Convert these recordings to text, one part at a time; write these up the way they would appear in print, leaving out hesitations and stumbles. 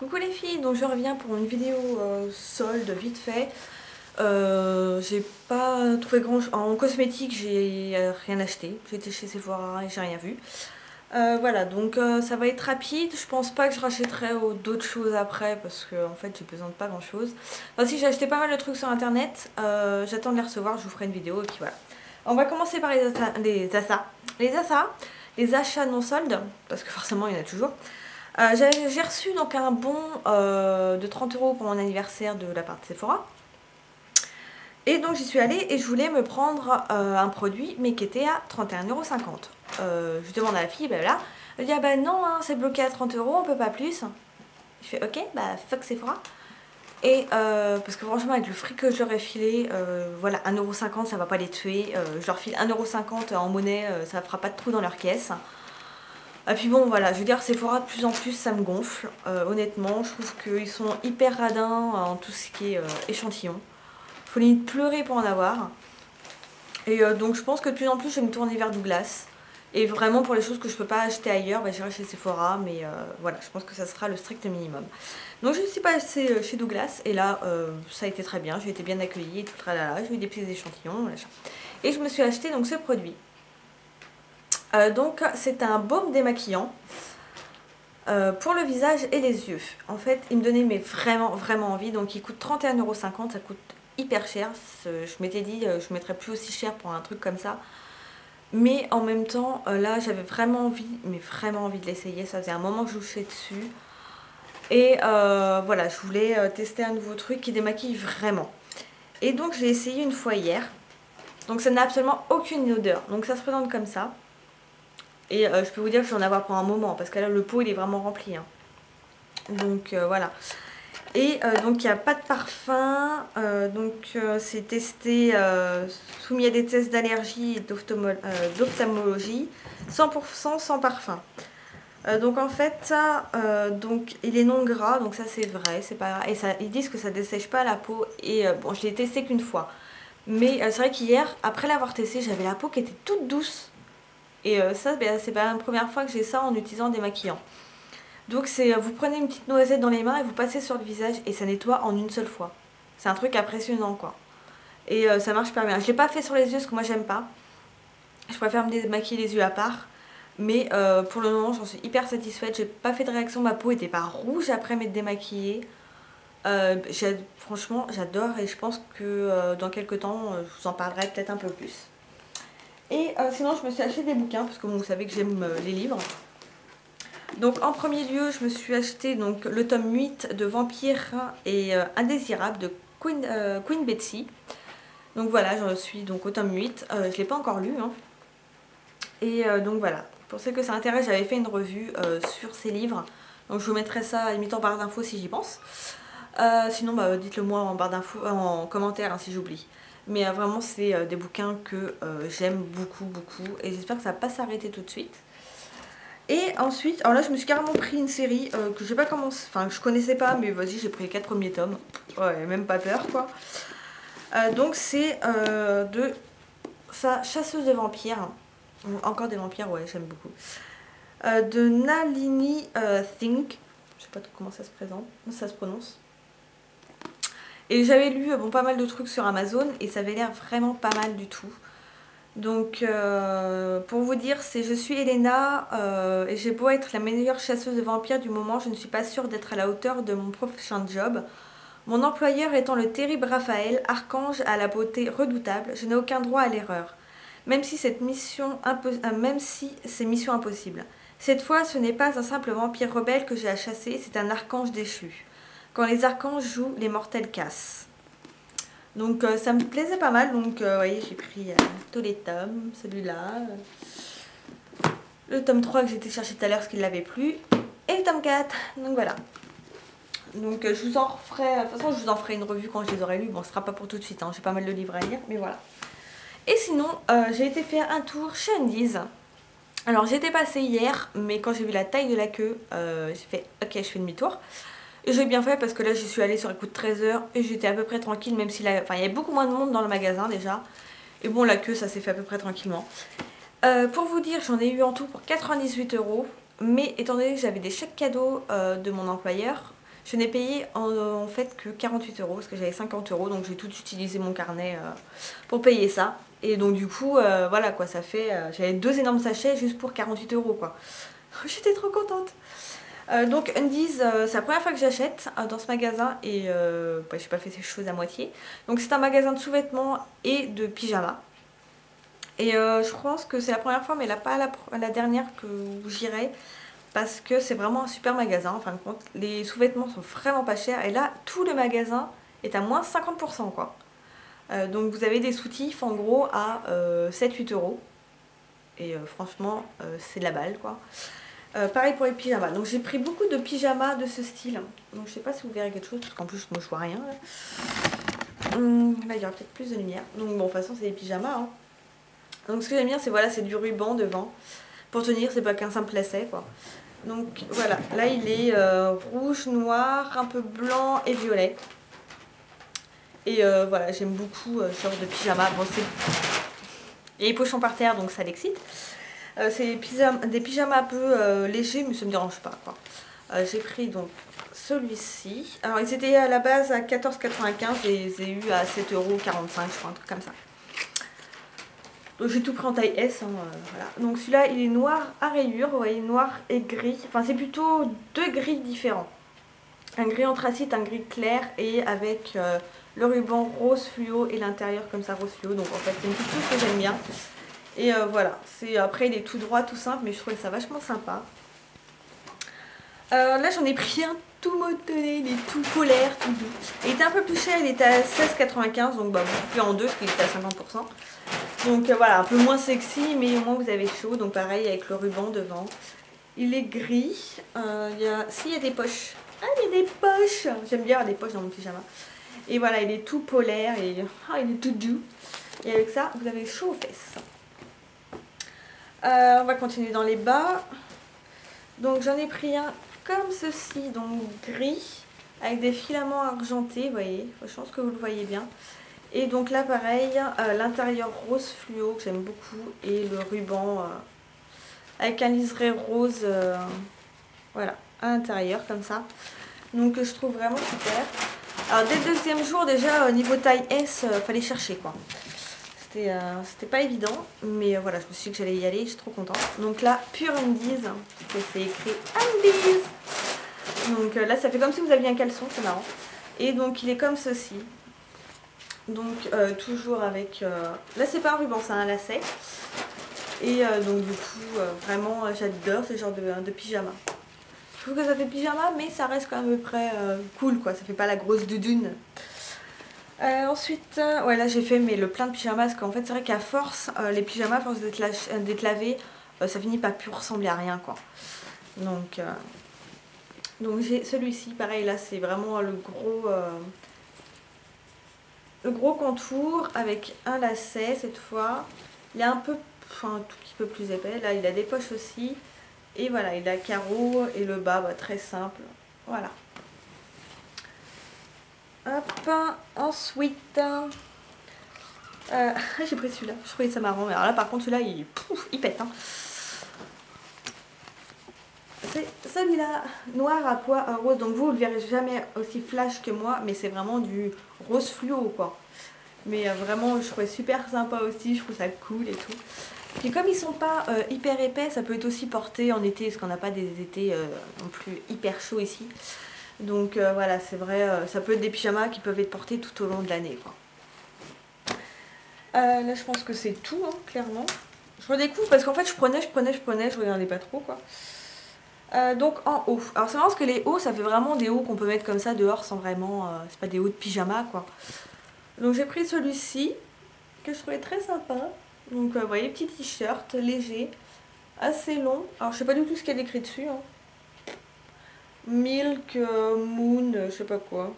Coucou les filles, donc je reviens pour une vidéo solde vite fait. J'ai pas trouvé grand chose. En cosmétique, j'ai rien acheté. J'étais chez Sephora et j'ai rien vu. Voilà, donc ça va être rapide. Je pense pas que je rachèterai d'autres choses après parce que en fait j'ai besoin de pas grand chose. Enfin, si j'ai acheté pas mal de trucs sur internet, j'attends de les recevoir, je vous ferai une vidéo et puis voilà. On va commencer par les achats non soldes parce que forcément il y en a toujours. J'ai reçu donc un bon de 30 € pour mon anniversaire de la part de Sephora. Et donc j'y suis allée et je voulais me prendre un produit mais qui était à 31,50 €. Je demande à la fille, ben là, elle dit ah bah non, hein, c'est bloqué à 30 €, on peut pas plus. Je fais ok, bah fuck Sephora. Et parce que franchement avec le fric que je leur ai filé, voilà 1,50 € ça va pas les tuer. Je leur file 1,50 € en monnaie, ça fera pas de trou dans leur caisse. Et puis bon voilà, je veux dire Sephora de plus en plus ça me gonfle, honnêtement je trouve qu'ils sont hyper radins en tout ce qui est échantillon. Faut limite pleurer pour en avoir. Et donc je pense que de plus en plus je vais me tourner vers Douglas. Et vraiment pour les choses que je peux pas acheter ailleurs, bah, j'irai chez Sephora, mais voilà, je pense que ça sera le strict minimum. Donc je suis passée chez Douglas et là ça a été très bien, j'ai été bien accueillie et tout tralala, j'ai eu des petits échantillons, machin. Et je me suis acheté donc ce produit. Donc c'est un baume démaquillant pour le visage et les yeux. En fait il me donnait mais vraiment envie, donc il coûte 31,50 €, ça coûte hyper cher. Je m'étais dit je mettrais plus aussi cher pour un truc comme ça. Mais en même temps là j'avais vraiment envie, mais vraiment envie de l'essayer, ça faisait un moment que je louchais dessus. Et voilà, je voulais tester un nouveau truc qui démaquille vraiment. Et donc je l'ai essayé une fois hier. Donc ça n'a absolument aucune odeur, donc ça se présente comme ça. Et je peux vous dire que je vais en avoir pour un moment parce que là le pot il est vraiment rempli. Hein. Donc voilà. Et donc il n'y a pas de parfum. C'est testé, soumis à des tests d'allergie et d'ophtalmologie. 100% sans parfum. Donc en fait donc il est non gras, donc ça c'est vrai, c'est pas. Et ça, ils disent que ça dessèche pas la peau. Et bon je l'ai testé qu'une fois. Mais c'est vrai qu'hier, après l'avoir testé, j'avais la peau qui était toute douce. Et ça, c'est pas la première fois que j'ai ça en utilisant des maquillants. Donc vous prenez une petite noisette dans les mains et vous passez sur le visage et ça nettoie en une seule fois. C'est un truc impressionnant quoi. Et ça marche super bien. Je l'ai pas fait sur les yeux parce que moi j'aime pas. Je préfère me démaquiller les yeux à part. Mais pour le moment j'en suis hyper satisfaite. J'ai pas fait de réaction, ma peau était pas rouge après m'être démaquillée. Franchement j'adore et je pense que dans quelques temps je vous en parlerai peut-être un peu plus. Et sinon je me suis acheté des bouquins parce que bon, vous savez que j'aime les livres. Donc en premier lieu je me suis acheté donc, le tome 8 de Vampire et Indésirable de Queen Betsy. Donc voilà, j'en suis donc au tome 8, je ne l'ai pas encore lu. Hein. Et donc voilà, pour ceux que ça intéresse, j'avais fait une revue sur ces livres. Donc je vous mettrai ça à limite en barre d'infos si j'y pense. Sinon bah, dites-le moi en barre d'infos, en commentaire hein, si j'oublie. Mais vraiment c'est des bouquins que j'aime beaucoup et j'espère que ça va pas s'arrêter tout de suite. Et ensuite, alors là je me suis carrément pris une série que j'ai pas commencé, enfin que je connaissais pas mais vas-y j'ai pris les 4 premiers tomes. Ouais, même pas peur quoi. Donc c'est de sa chasseuse de vampires. Encore des vampires, ouais j'aime beaucoup. De Nalini Singh. Je sais pas comment ça se prononce. Et j'avais lu bon, pas mal de trucs sur Amazon et ça avait l'air vraiment pas mal du tout. Donc pour vous dire, je suis Elena et j'ai beau être la meilleure chasseuse de vampires du moment, je ne suis pas sûre d'être à la hauteur de mon prochain job. Mon employeur étant le terrible Raphaël, archange à la beauté redoutable, je n'ai aucun droit à l'erreur. Même si c'est mission impossible. Cette fois, ce n'est pas un simple vampire rebelle que j'ai à chasser, c'est un archange déchu. Quand les archanges jouent, les mortels cassent. Donc ça me plaisait pas mal, donc vous voyez j'ai pris tous les tomes, celui-là, le tome 3 que j'ai été chercher tout à l'heure parce qu'il l'avait plus, et le tome 4, donc voilà. Donc je vous en referai, de toute façon je vous en ferai une revue quand je les aurai lus, bon ce sera pas pour tout de suite, hein. J'ai pas mal de livres à lire, mais voilà. Et sinon j'ai été faire un tour chez Undies. Alors j'étais passée hier, mais quand j'ai vu la taille de la queue, j'ai fait ok je fais demi-tour. Et j'ai bien fait parce que là j'y suis allée sur un coup de 13 h et j'étais à peu près tranquille même si il y avait beaucoup moins de monde dans le magasin déjà. Et bon la queue ça s'est fait à peu près tranquillement. Pour vous dire j'en ai eu en tout pour 98 €. Mais étant donné que j'avais des chèques cadeaux de mon employeur, Je n'ai payé en fait que 48 € parce que j'avais 50 €, donc j'ai tout utilisé mon carnet pour payer ça. Et donc du coup, voilà quoi, ça fait... j'avais 2 énormes sachets juste pour 48 € quoi. J'étais trop contente. Donc Undies, c'est la première fois que j'achète dans ce magasin et bah, j'ai pas fait ces choses à moitié. Donc c'est un magasin de sous-vêtements et de pyjamas. Et je pense que c'est la première fois, mais là pas la dernière que j'irai. Parce que c'est vraiment un super magasin, en fin de compte. Les sous-vêtements sont vraiment pas chers. Et là, tout le magasin est à moins 50% quoi. Donc vous avez des soutifs en gros à 7-8 €. Et franchement, c'est de la balle quoi. Pareil pour les pyjamas. Donc j'ai pris beaucoup de pyjamas de ce style. Donc je sais pas si vous verrez quelque chose, parce qu'en plus moi je vois rien. Là, là il y aura peut-être plus de lumière. Donc bon, de toute façon c'est des pyjamas. Hein. Donc ce que j'aime bien, c'est voilà, c'est du ruban devant. Pour tenir, c'est pas qu'un simple lacet quoi. Donc voilà, là il est rouge, noir, un peu blanc et violet. Et voilà, j'aime beaucoup ce genre de pyjama. Bon, il y a les pochons par terre, donc ça l'excite. C'est des pyjamas un peu légers, mais ça me dérange pas quoi. J'ai pris donc celui-ci. Alors ils étaient à la base à 14,95, je les ai eu à 7,45 € je crois, un truc comme ça. Donc j'ai tout pris en taille S, hein, voilà. Donc celui-là il est noir à rayures, vous voyez, noir et gris. Enfin c'est plutôt deux gris différents. Un gris anthracite, un gris clair et avec le ruban rose fluo et l'intérieur comme ça rose fluo. Donc en fait c'est une petite chose que j'aime bien. Et voilà, après il est tout droit, tout simple, mais je trouvais ça vachement sympa. Là j'en ai pris un tout motonné, il est tout polaire, tout doux. Il était un peu plus cher, il était à 16,95 €, donc bah, vous coupez en deux parce qu'il était à 50%. Donc voilà, un peu moins sexy, mais au moins vous avez chaud. Donc pareil avec le ruban devant. Il est gris. Il y a des poches. Ah, il y a des poches. J'aime bien avoir des poches dans mon pyjama. Et voilà, il est tout polaire et il est tout doux. Et avec ça, vous avez chaud aux fesses. On va continuer dans les bas. Donc j'en ai pris un comme ceci, donc gris, avec des filaments argentés, vous voyez. Je pense que vous le voyez bien. Et donc là pareil, l'intérieur rose fluo que j'aime beaucoup et le ruban avec un liseré rose voilà, à l'intérieur comme ça. Donc je trouve vraiment super. Alors dès le deuxième jour déjà au niveau taille S, fallait chercher quoi. C'était pas évident, mais voilà, je me suis dit que j'allais y aller, je suis trop contente. Donc là, Pure Undies, c'est écrit Undies. Donc là ça fait comme si vous aviez un caleçon, c'est marrant. Et donc il est comme ceci. Donc toujours avec... là c'est pas un ruban, c'est un lacet. Et donc du coup vraiment j'adore ce genre de pyjama. Je trouve que ça fait pyjama mais ça reste quand même à peu près cool quoi, ça fait pas la grosse doudoune. Ensuite, ouais là j'ai fait le plein de pyjamas parce qu'en fait c'est vrai qu'à force, les pyjamas à force d'être lavés, ça finit par plus ressembler à rien quoi. Donc j'ai celui-ci, pareil là c'est vraiment le gros contour avec un lacet cette fois. Il est un tout petit peu plus épais. Là il a des poches aussi. Et voilà, il a carreau et le bas très simple. Voilà. Hop, ensuite. J'ai pris celui-là. Je trouvais ça marrant. Mais alors là par contre celui-là il pète. Hein. C'est celui-là, noir à pois rose. Donc vous le verrez jamais aussi flash que moi. Mais c'est vraiment du rose fluo quoi. Mais vraiment je trouvais super sympa aussi, je trouve ça cool et tout. Puis comme ils sont pas hyper épais, ça peut être aussi porté en été, parce qu'on n'a pas des étés non plus hyper chauds ici. Donc voilà, c'est vrai, ça peut être des pyjamas qui peuvent être portés tout au long de l'année quoi. Là je pense que c'est tout, hein, clairement. Je redécouvre parce qu'en fait je prenais, je regardais pas trop quoi. Donc en haut, alors c'est marrant parce que les hauts ça fait vraiment des hauts qu'on peut mettre comme ça dehors sans vraiment, c'est pas des hauts de pyjama quoi. Donc j'ai pris celui-ci que je trouvais très sympa. Donc vous voyez, petit t-shirt léger, assez long. Alors je sais pas du tout ce qu'il y a écrit dessus. Hein. Milk, Moon, je sais pas quoi.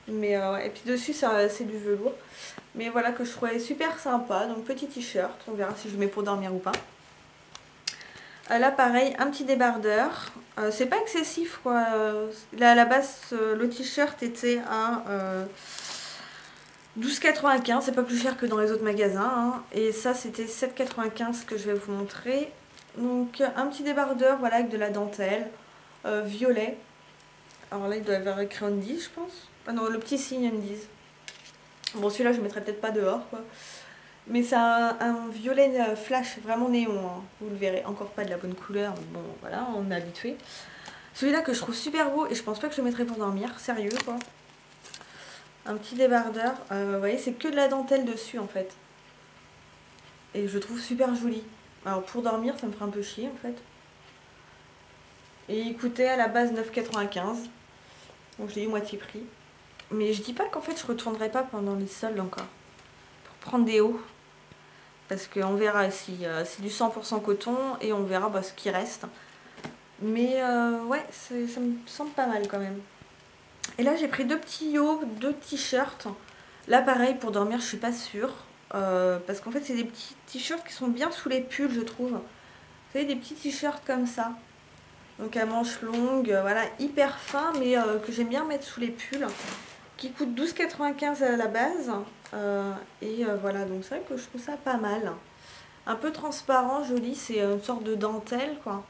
Mais et puis dessus c'est du velours. Mais voilà que je trouvais super sympa. Donc petit t-shirt, on verra si je le mets pour dormir ou pas. Là pareil, un petit débardeur. C'est pas excessif quoi. Là à la base le t-shirt était à 12,95, c'est pas plus cher que dans les autres magasins. Hein. Et ça c'était 7,95 que je vais vous montrer. Donc un petit débardeur voilà avec de la dentelle. violet. Alors là il doit y avoir écrit Undies je pense. Ah non, le petit signe Undies. Bon celui-là je ne mettrai peut-être pas dehors quoi. Mais c'est un violet flash, vraiment néon, hein. Vous le verrez, encore pas de la bonne couleur, mais bon voilà, on est habitué. Celui-là que je trouve super beau et je pense pas que je le mettrai pour dormir, sérieux quoi. Un petit débardeur, vous voyez c'est que de la dentelle dessus en fait. Et je le trouve super joli. Alors pour dormir ça me ferait un peu chier en fait. Et il coûtait à la base 9,95 €. Donc je l'ai eu moitié prix. Mais je dis pas qu'en fait je retournerai pas pendant les soldes encore. Pour prendre des hauts. Parce qu'on verra si c'est du 100% coton et on verra ce qui reste. Mais ouais, ça me semble pas mal quand même. Et là j'ai pris 2 petits hauts, 2 t-shirts. Là pareil pour dormir je suis pas sûre. Parce qu'en fait c'est des petits t-shirts qui sont bien sous les pulls je trouve. Vous savez des petits t-shirts comme ça. Donc à manches longues, voilà, hyper fin mais que j'aime bien mettre sous les pulls. Qui coûte 12,95 € à la base. Voilà, donc c'est vrai que je trouve ça pas mal. Un peu transparent, joli, c'est une sorte de dentelle quoi.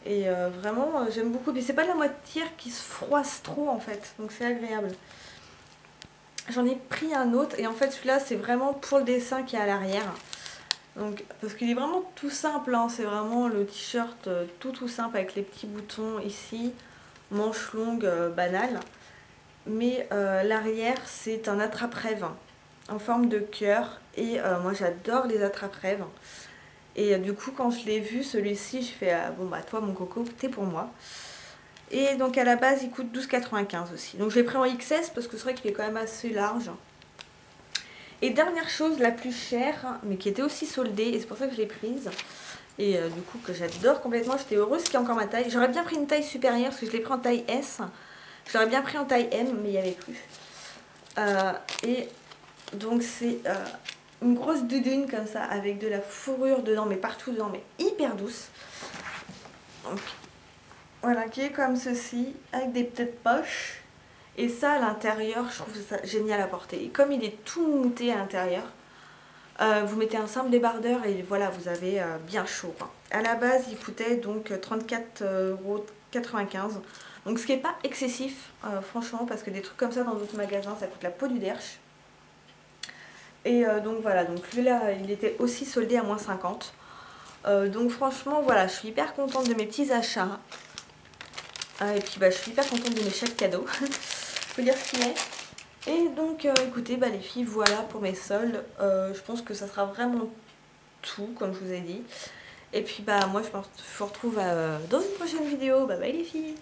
Et vraiment j'aime beaucoup. Mais c'est pas de la moitié qui se froisse trop en fait, donc c'est agréable. J'en ai pris un autre et en fait celui-là c'est vraiment pour le dessin qui est à l'arrière. Donc parce qu'il est vraiment tout simple, hein. C'est vraiment le t-shirt tout simple avec les petits boutons ici, manches longues banales. Mais l'arrière c'est un attrape-rêve en forme de cœur et moi j'adore les attrape-rêves. Et du coup quand je l'ai vu celui-ci je fais bon bah toi mon coco t'es pour moi. Et donc à la base il coûte 12,95 € aussi. Donc je l'ai pris en XS parce que c'est vrai qu'il est quand même assez large. Et dernière chose la plus chère mais qui était aussi soldée et c'est pour ça que je l'ai prise. Et du coup que j'adore complètement, j'étais heureuse qu'il y ait encore ma taille. J'aurais bien pris une taille supérieure parce que je l'ai pris en taille S. Je l'aurais bien pris en taille M mais il n'y avait plus. Et donc c'est une grosse doudoune comme ça avec de la fourrure dedans mais partout dedans mais hyper douce. Donc voilà, qui est comme ceci avec des petites poches. Et ça à l'intérieur je trouve ça génial à porter. Et comme il est tout mouté à l'intérieur, vous mettez un simple débardeur et voilà vous avez bien chaud quoi. À la base il coûtait donc 34,95 €. Donc ce qui n'est pas excessif franchement parce que des trucs comme ça dans d'autres magasins ça coûte la peau du derche. Et donc voilà, donc lui là il était aussi soldé à moins 50 €. Donc franchement voilà, je suis hyper contente de mes petits achats. Et puis je suis hyper contente de mes chèques cadeaux. Faut dire ce qu'il est. Et donc écoutez les filles, voilà pour mes soldes. Je pense que ça sera vraiment tout comme je vous ai dit. Et puis moi je pense que je vous retrouve dans une prochaine vidéo. Bye bye les filles.